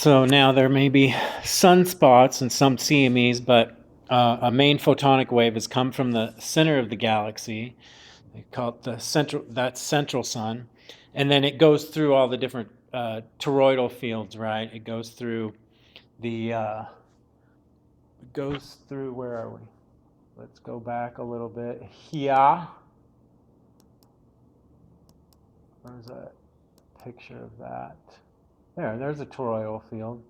So now there may be sunspots and some CMEs, but a main photonic wave has come from the center of the galaxy. They call it the central, that's central sun. And then it goes through all the different toroidal fields, right? It goes through where are we? Let's go back a little bit. Here. Where's a picture of that? There's a toroidal field.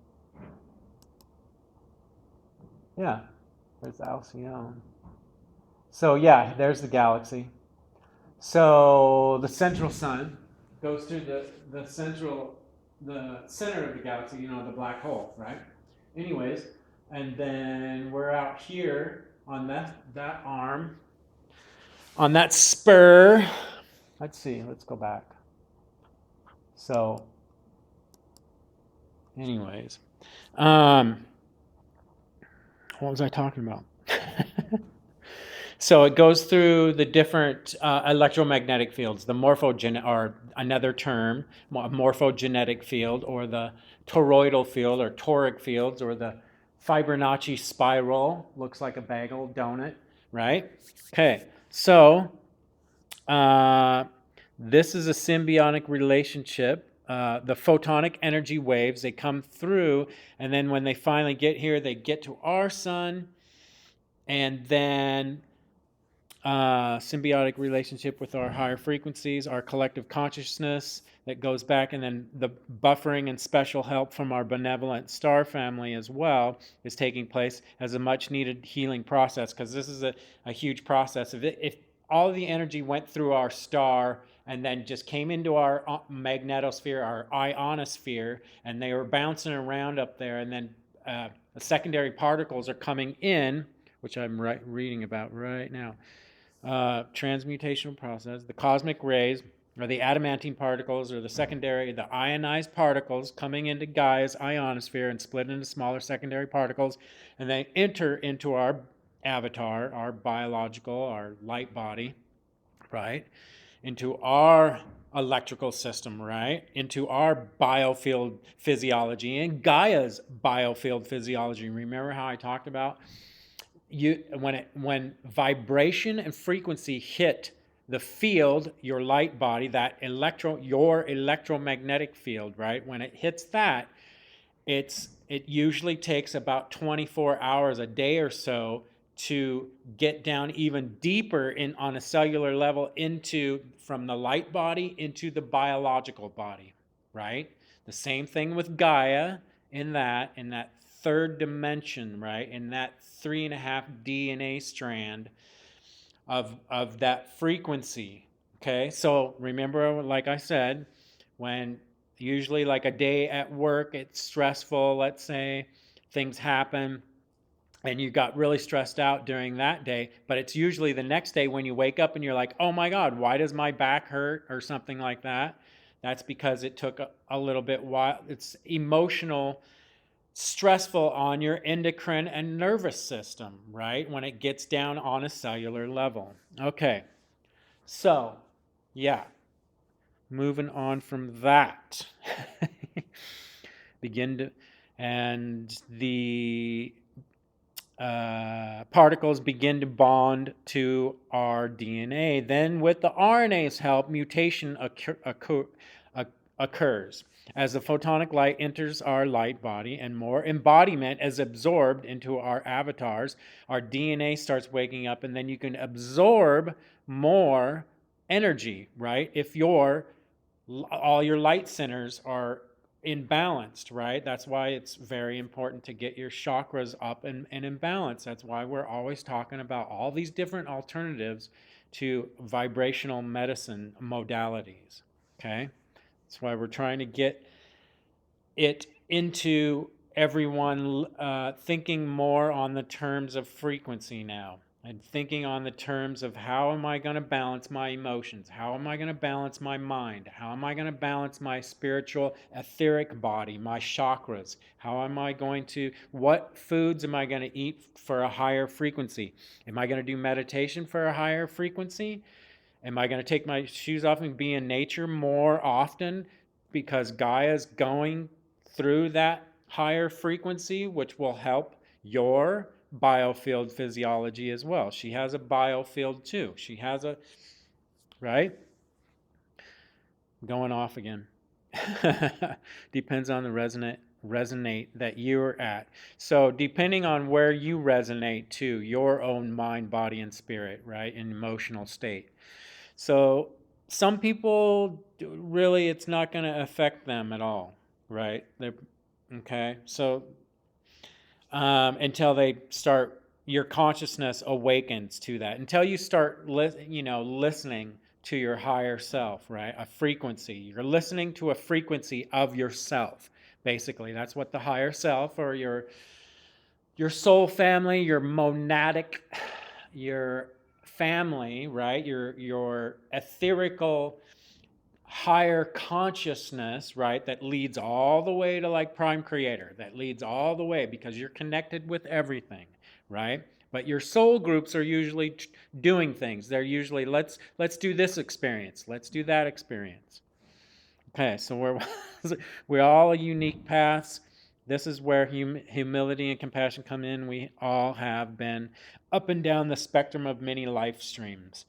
Yeah, there's Alcyone. So yeah, there's the galaxy. So the central sun goes through the center of the galaxy, the black hole, right? Anyways, and then we're out here on that arm, on that spur. Let's see, let's go back. So, anyways, what was I talking about? So it goes through the different electromagnetic fields, the or another term, morphogenetic field, or the toroidal field, or toric fields, or the Fibonacci spiral. Looks like a bagel donut, right? Okay, so this is a symbiotic relationship. The photonic energy waves, they come through, and then when they finally get here, they get to our sun, and then symbiotic relationship with our higher frequencies, our collective consciousness that goes back, and then the buffering and special help from our benevolent star family as well is taking place as a much needed healing process, because this is a huge process. If all the energy went through our star and then just came into our magnetosphere, our ionosphere, and they were bouncing around up there, and then the secondary particles are coming in, which I'm reading about right now. Transmutational process, the cosmic rays, or the adamantine particles, or the ionized particles coming into Gaia's ionosphere and split into smaller secondary particles, and they enter into our avatar, our biological, our light body, right? Into our electrical system, right? Into our biofield physiology and Gaia's biofield physiology. Remember how I talked about when vibration and frequency hit the field, your light body, your electromagnetic field, right? When it hits that, it usually takes about 24 hours, a day or so, to get down even deeper on a cellular level from the light body into the biological body, right? The same thing with Gaia in that third dimension, right? In that 3.5 DNA strand of that frequency. Okay, so remember, like I said, when usually like a day at work, it's stressful, let's say, things happen, and you got really stressed out during that day, but it's usually the next day when you wake up and you're like, oh my God, why does my back hurt, or something like that. That's because it took a little bit while. It's emotional, stressful on your endocrine and nervous system, right? When it gets down on a cellular level. Okay, so yeah, moving on from that. And the particles begin to bond to our DNA. Then, with the RNA's help, mutation occurs. As the photonic light enters our light body and more embodiment is absorbed into our avatars, our DNA starts waking up, and then you can absorb more energy, right? If all your light centers are imbalanced, right? That's why it's very important to get your chakras up and in balance. That's why we're always talking about all these different alternatives to vibrational medicine modalities, okay? That's why we're trying to get it into everyone thinking more on the terms of frequency now, and thinking on the terms of how am I going to balance my emotions? How am I going to balance my mind? How am I going to balance my spiritual etheric body, my chakras? What foods am I going to eat for a higher frequency? Am I going to do meditation for a higher frequency? Am I going to take my shoes off and be in nature more often because Gaia's going through that higher frequency, which will help your biofield physiology as well. She has a biofield too. She has a, right? Going off again. Depends on the resonate that you're at. So depending on where you resonate to, your own mind, body, and spirit, right? And emotional state. So some people really, it's not going to affect them at all, right? They're okay. So until they start, your consciousness awakens to that. Until you start, listening to your higher self, right? A frequency. You're listening to a frequency of yourself. Basically, that's what the higher self, or your soul family, your monadic, your family, right? Your etherical higher consciousness, right? That leads all the way to like prime creator, that leads all the way, because you're connected with everything, right? But your soul groups are usually doing things. They're usually, let's do this experience, let's do that experience. Okay, so we're all unique paths. This is where humility and compassion come in. We all have been up and down the spectrum of many life streams.